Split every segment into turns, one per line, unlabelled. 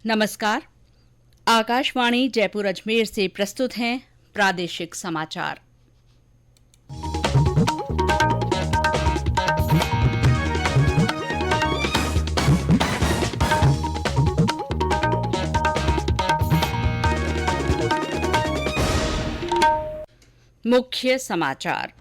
नमस्कार। आकाशवाणी जयपुर अजमेर से प्रस्तुत हैं प्रादेशिक समाचार। मुख्य समाचार।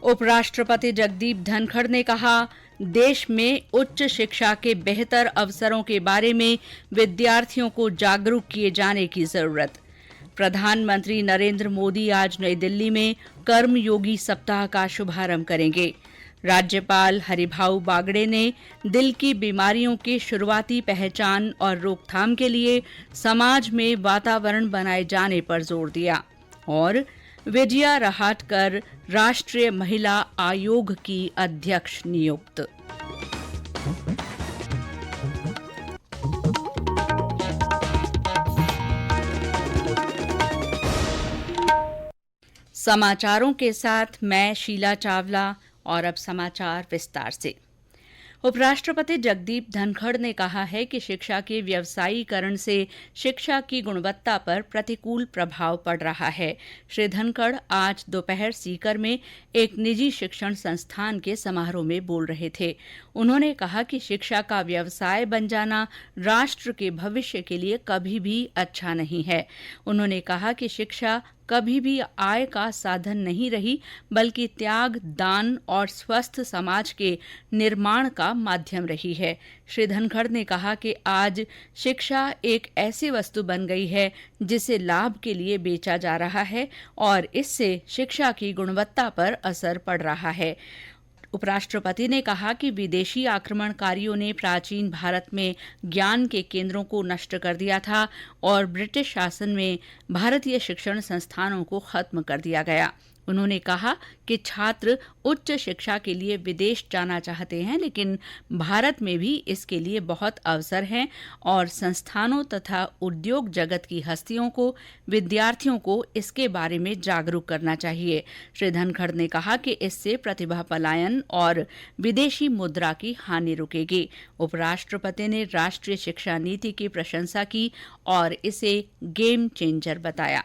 उपराष्ट्रपति जगदीप धनखड़ ने कहा, देश में उच्च शिक्षा के बेहतर अवसरों के बारे में विद्यार्थियों को जागरूक किए जाने की जरूरत। प्रधानमंत्री नरेंद्र मोदी आज नई दिल्ली में कर्मयोगी सप्ताह का शुभारंभ करेंगे। राज्यपाल हरिभाऊ बागड़े ने दिल की बीमारियों की शुरुआती पहचान और रोकथाम के लिए समाज में वातावरण बनाए जाने पर जोर दिया। और विजया रहाटकर राष्ट्रीय महिला आयोग की अध्यक्ष नियुक्त। समाचारों के साथ मैं शीला चावला। और अब समाचार विस्तार से। उपराष्ट्रपति जगदीप धनखड़ ने कहा है कि शिक्षा के व्यवसायीकरण से शिक्षा की गुणवत्ता पर प्रतिकूल प्रभाव पड़ रहा है। श्री धनखड़ आज दोपहर सीकर में एक निजी शिक्षण संस्थान के समारोह में बोल रहे थे। उन्होंने कहा कि शिक्षा का व्यवसाय बन जाना राष्ट्र के भविष्य के लिए कभी भी अच्छा नहीं है। उन्होंने कहा कि शिक्षा कभी भी आय का साधन नहीं रही, बल्कि त्याग, दान और स्वस्थ समाज के निर्माण का माध्यम रही है। श्री धनखड़ ने कहा कि आज शिक्षा एक ऐसी वस्तु बन गई है जिसे लाभ के लिए बेचा जा रहा है और इससे शिक्षा की गुणवत्ता पर असर पड़ रहा है। उपराष्ट्रपति ने कहा कि विदेशी आक्रमणकारियों ने प्राचीन भारत में ज्ञान के केंद्रों को नष्ट कर दिया था और ब्रिटिश शासन में भारतीय शिक्षण संस्थानों को खत्म कर दिया गया। उन्होंने कहा कि छात्र उच्च शिक्षा के लिए विदेश जाना चाहते हैं, लेकिन भारत में भी इसके लिए बहुत अवसर हैं और संस्थानों तथा उद्योग जगत की हस्तियों को, विद्यार्थियों को इसके बारे में जागरूक करना चाहिए। श्री धनखड़ ने कहा कि इससे प्रतिभा पलायन और विदेशी मुद्रा की हानि रुकेगी। उपराष्ट्रपति ने राष्ट्रीय शिक्षा नीति की प्रशंसा की और इसे गेम चेंजर बताया।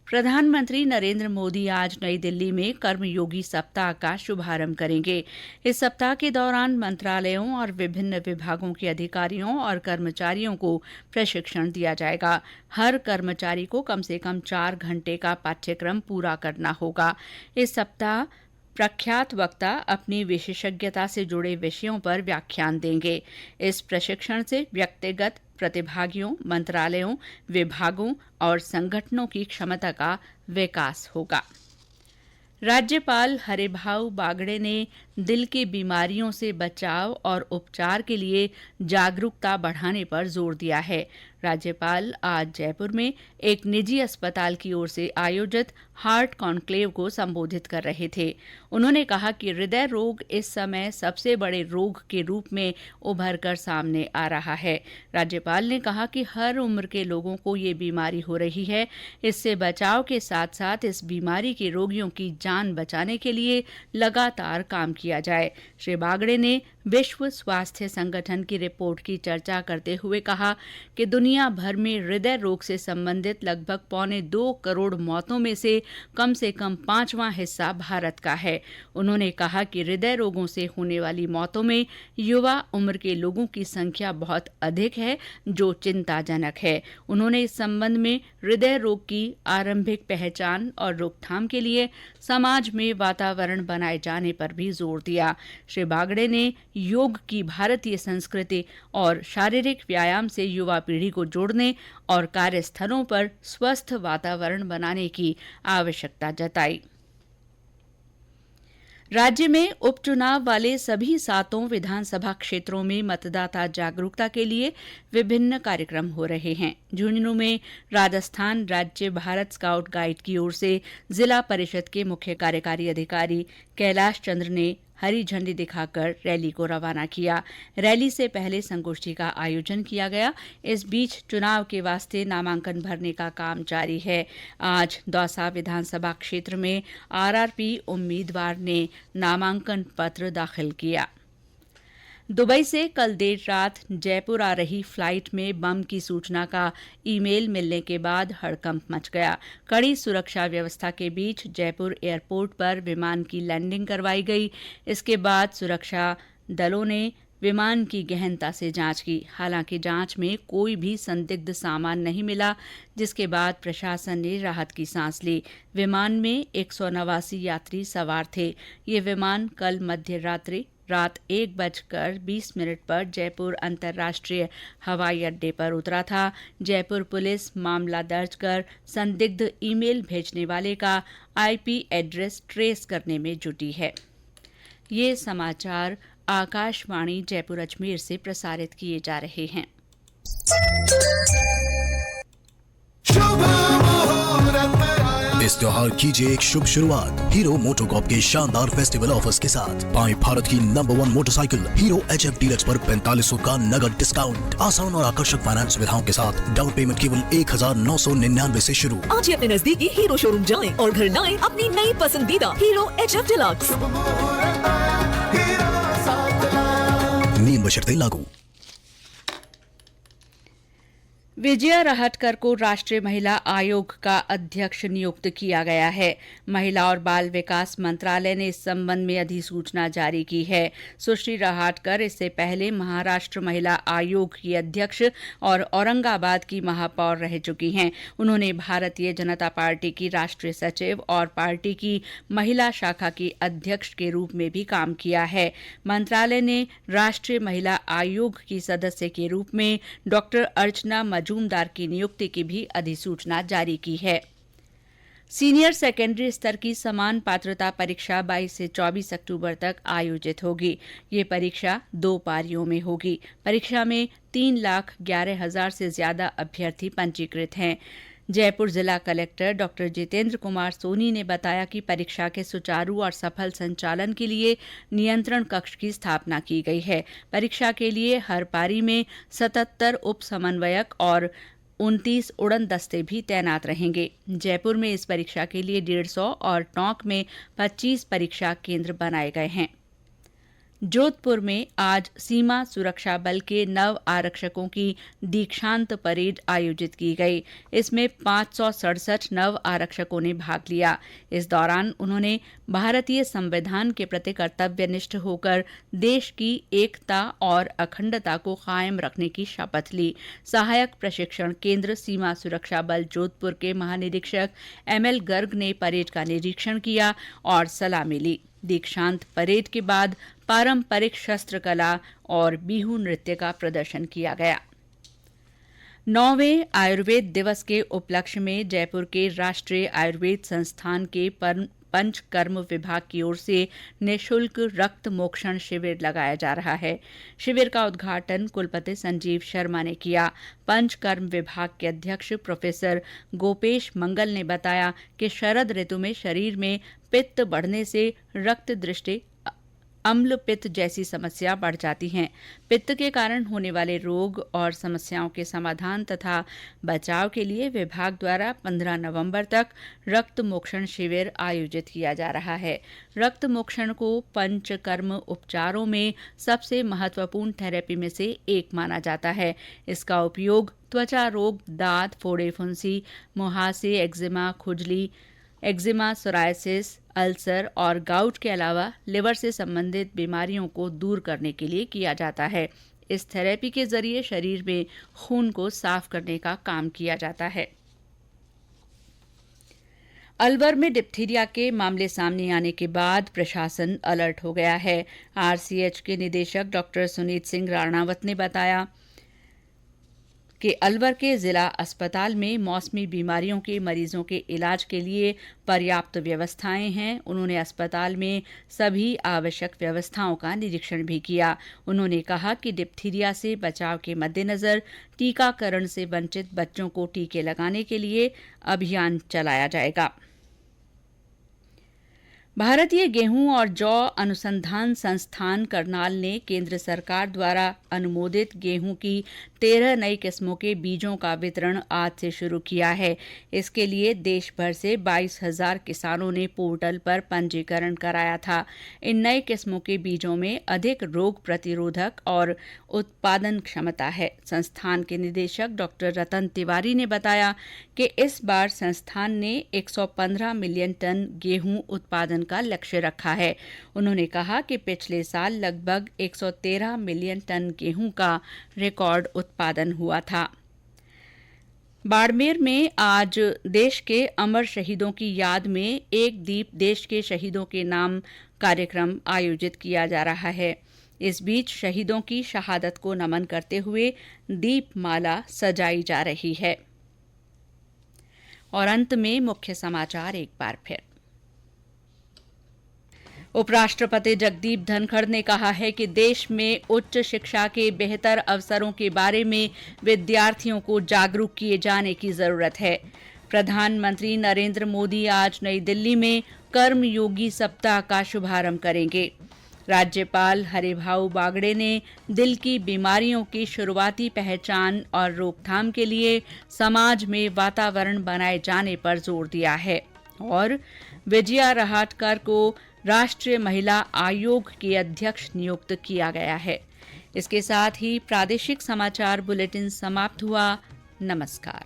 प्रधानमंत्री नरेंद्र मोदी आज नई दिल्ली में कर्मयोगी सप्ताह का शुभारंभ करेंगे। इस सप्ताह के दौरान मंत्रालयों और विभिन्न विभागों के अधिकारियों और कर्मचारियों को प्रशिक्षण दिया जाएगा। हर कर्मचारी को कम से कम 4 घंटे का पाठ्यक्रम पूरा करना होगा। इस सप्ताह प्रख्यात वक्ता अपनी विशेषज्ञता से जुड़े विषयों पर व्याख्यान देंगे। इस प्रशिक्षण से व्यक्तिगत प्रतिभागियों, मंत्रालयों, विभागों और संगठनों की क्षमता का विकास होगा। राज्यपाल हरिभाऊ बागड़े ने दिल की बीमारियों से बचाव और उपचार के लिए जागरूकता बढ़ाने पर जोर दिया है। राज्यपाल आज जयपुर में एक निजी अस्पताल की ओर से आयोजित हार्ट कॉन्क्लेव को संबोधित कर रहे थे। उन्होंने कहा कि हृदय रोग इस समय सबसे बड़े रोग के रूप में उभर कर सामने आ रहा है। राज्यपाल ने कहा कि हर उम्र के लोगों को ये बीमारी हो रही है। इससे बचाव के साथ साथ इस बीमारी के रोगियों की जान बचाने के लिए लगातार काम किया जाए। श्री बागड़े ने विश्व स्वास्थ्य संगठन की रिपोर्ट की चर्चा करते हुए कहा कि दुनिया भर में हृदय रोग से संबंधित लगभग 1.25 करोड़ मौतों में से कम 5वां हिस्सा भारत का है। उन्होंने कहा कि हृदय रोगों से होने वाली मौतों में युवा उम्र के लोगों की संख्या बहुत अधिक है, जो चिंताजनक है। उन्होंने इस संबंध में हृदय रोग की आरंभिक पहचान और रोकथाम के लिए समाज में वातावरण बनाए जाने पर भी जोर दिया। श्री बागड़े ने योग की भारतीय संस्कृति और शारीरिक व्यायाम से युवा पीढ़ी को जोड़ने और कार्यस्थलों पर स्वस्थ वातावरण बनाने की आवश्यकता जताई। राज्य में उपचुनाव वाले सभी 7 विधानसभा क्षेत्रों में मतदाता जागरूकता के लिए विभिन्न कार्यक्रम हो रहे हैं। झुंझुनू में राजस्थान राज्य भारत स्काउट गाइड की ओर से जिला परिषद के मुख्य कार्यकारी अधिकारी कैलाश चंद्र ने हरी झंडी दिखाकर रैली को रवाना किया। रैली से पहले संगोष्ठी का आयोजन किया गया। इस बीच चुनाव के वास्ते नामांकन भरने का काम जारी है। आज दौसा विधानसभा क्षेत्र में आरआरपी उम्मीदवार ने नामांकन पत्र दाखिल किया। दुबई से कल देर रात जयपुर आ रही फ्लाइट में बम की सूचना का ईमेल मिलने के बाद हड़कंप मच गया। कड़ी सुरक्षा व्यवस्था के बीच जयपुर एयरपोर्ट पर विमान की लैंडिंग करवाई गई। इसके बाद सुरक्षा दलों ने विमान की गहनता से जांच की। हालांकि जांच में कोई भी संदिग्ध सामान नहीं मिला, जिसके बाद प्रशासन ने राहत की सांस ली। विमान में 189 यात्री सवार थे। ये विमान कल मध्य रात्रि रात 1:20 पर जयपुर अंतर्राष्ट्रीय हवाई अड्डे पर उतरा था। जयपुर पुलिस मामला दर्ज कर संदिग्ध ईमेल भेजने वाले का आईपी एड्रेस ट्रेस करने में जुटी है। ये समाचार आकाशवाणी जयपुर अजमेर से प्रसारित किए जा रहे हैं।
इस त्योहार कीजिए एक शुभ शुरुआत हीरो मोटोकॉर्प के शानदार फेस्टिवल ऑफर्स के साथ। पाएं भारत की number 1 motorcycle hero HF deluxe पर 4500 का नगद डिस्काउंट। आसान और आकर्षक फाइनेंस सुविधाओं के साथ डाउन पेमेंट केवल 1999 से शुरू।
आज ही अपने नजदीकी हीरो शोरूम जाएं और घर लाएं अपनी नई पसंदीदा हीरो HF डीलक्स।
नियम बशर्ते लागू।
विजया राहटकर को राष्ट्रीय महिला आयोग का अध्यक्ष नियुक्त किया गया है। महिला और बाल विकास मंत्रालय ने इस संबंध में अधिसूचना जारी की है। सुश्री राहटकर इससे पहले महाराष्ट्र महिला आयोग की अध्यक्ष और औरंगाबाद की महापौर रह चुकी हैं। उन्होंने भारतीय जनता पार्टी की राष्ट्रीय सचिव और पार्टी की महिला शाखा की अध्यक्ष के रूप में भी काम किया है। मंत्रालय ने राष्ट्रीय महिला आयोग की सदस्य के रूप में डॉक्टर अर्चना मजूमदार की नियुक्ति की भी अधिसूचना जारी की है। सीनियर सेकेंडरी स्तर की समान पात्रता परीक्षा 22 से 24 अक्टूबर तक आयोजित होगी। ये परीक्षा 2 पारियों में होगी। परीक्षा में 3,11,000 से ज्यादा अभ्यर्थी पंजीकृत हैं। जयपुर जिला कलेक्टर डॉक्टर जितेंद्र कुमार सोनी ने बताया कि परीक्षा के सुचारू और सफल संचालन के लिए नियंत्रण कक्ष की स्थापना की गई है। परीक्षा के लिए हर पारी में 77 उप समन्वयक और 29 उड़न दस्ते भी तैनात रहेंगे। जयपुर में इस परीक्षा के लिए 150 और टोंक में 25 परीक्षा केंद्र बनाए गए हैं। जोधपुर में आज सीमा सुरक्षा बल के नव आरक्षकों की दीक्षांत परेड आयोजित की गई। इसमें 567 नव आरक्षकों ने भाग लिया। इस दौरान उन्होंने भारतीय संविधान के प्रति कर्तव्यनिष्ठ होकर देश की एकता और अखंडता को कायम रखने की शपथ ली। सहायक प्रशिक्षण केंद्र सीमा सुरक्षा बल जोधपुर के महानिरीक्षक ML गर्ग ने परेड का निरीक्षण किया और सलामी ली। दीक्षांत परेड के बाद पारंपरिक शस्त्र कला और बिहू नृत्य का प्रदर्शन किया गया। 9वें आयुर्वेद दिवस के उपलक्ष्य में जयपुर के राष्ट्रीय आयुर्वेद संस्थान के पंचकर्म विभाग की ओर से निःशुल्क रक्त मोक्षण शिविर लगाया जा रहा है। शिविर का उद्घाटन कुलपति संजीव शर्मा ने किया। पंचकर्म विभाग के अध्यक्ष प्रोफेसर गोपेश मंगल ने बताया कि शरद ऋतु में शरीर में पित्त बढ़ने से रक्त दृष्टि अम्ल पित्त जैसी समस्या बढ़ जाती हैं। पित्त के कारण होने वाले रोग और समस्याओं के समाधान तथा बचाव के लिए विभाग द्वारा 15 नवंबर तक रक्त मोक्षण शिविर आयोजित किया जा रहा है। रक्त मोक्षण को पंचकर्म उपचारों में सबसे महत्वपूर्ण थेरेपी में से एक माना जाता है। इसका उपयोग त्वचा रोग, दांत, फोड़े फुंसी, मुहासे, एक्जिमा, खुजली, एक्जिमा, सोरायसिस, अल्सर और गाउट के अलावा लिवर से संबंधित बीमारियों को दूर करने के लिए किया जाता है। इस थेरेपी के जरिए शरीर में खून को साफ करने का काम किया जाता है। अलवर में डिप्थीरिया के मामले सामने आने के बाद प्रशासन अलर्ट हो गया है। RCH के निदेशक डॉक्टर सुनीत सिंह राणावत ने बताया कि अलवर के जिला अस्पताल में मौसमी बीमारियों के मरीजों के इलाज के लिए पर्याप्त व्यवस्थाएं हैं। उन्होंने अस्पताल में सभी आवश्यक व्यवस्थाओं का निरीक्षण भी किया। उन्होंने कहा कि डिप्थीरिया से बचाव के मद्देनजर टीकाकरण से वंचित बच्चों को टीके लगाने के लिए अभियान चलाया जाएगा। भारतीय गेहूं और जौ अनुसंधान संस्थान करनाल ने केंद्र सरकार द्वारा अनुमोदित गेहूं की 13 नई किस्मों के बीजों का वितरण आज से शुरू किया है। इसके लिए देश भर से 22,000 किसानों ने पोर्टल पर पंजीकरण कराया था। इन नई किस्मों के बीजों में अधिक रोग प्रतिरोधक और उत्पादन क्षमता है। संस्थान के निदेशक डॉक्टर रतन तिवारी ने बताया कि इस बार संस्थान ने 115 मिलियन टन गेहूं उत्पादन का लक्ष्य रखा है। उन्होंने कहा कि पिछले साल लगभग 113 मिलियन टन गेहूं का रिकॉर्ड उत्पादन हुआ था। बाड़मेर में आज देश के अमर शहीदों की याद में एक दीप देश के शहीदों के नाम कार्यक्रम आयोजित किया जा रहा है। इस बीच शहीदों की शहादत को नमन करते हुए दीपमाला सजाई जा रही है। और अंत में मुख्य समाचार एक बार फिर। उपराष्ट्रपति जगदीप धनखड़ ने कहा है कि देश में उच्च शिक्षा के बेहतर अवसरों के बारे में विद्यार्थियों को जागरूक किए जाने की जरूरत है। प्रधानमंत्री नरेंद्र मोदी आज नई दिल्ली में कर्मयोगी सप्ताह का शुभारंभ करेंगे। राज्यपाल हरिभाऊ बागड़े ने दिल की बीमारियों की शुरुआती पहचान और रोकथाम के लिए समाज में वातावरण बनाए जाने पर जोर दिया है। और विजया रहाटकर को राष्ट्रीय महिला आयोग की अध्यक्ष नियुक्त किया गया है। इसके साथ ही प्रादेशिक समाचार बुलेटिन समाप्त हुआ। नमस्कार।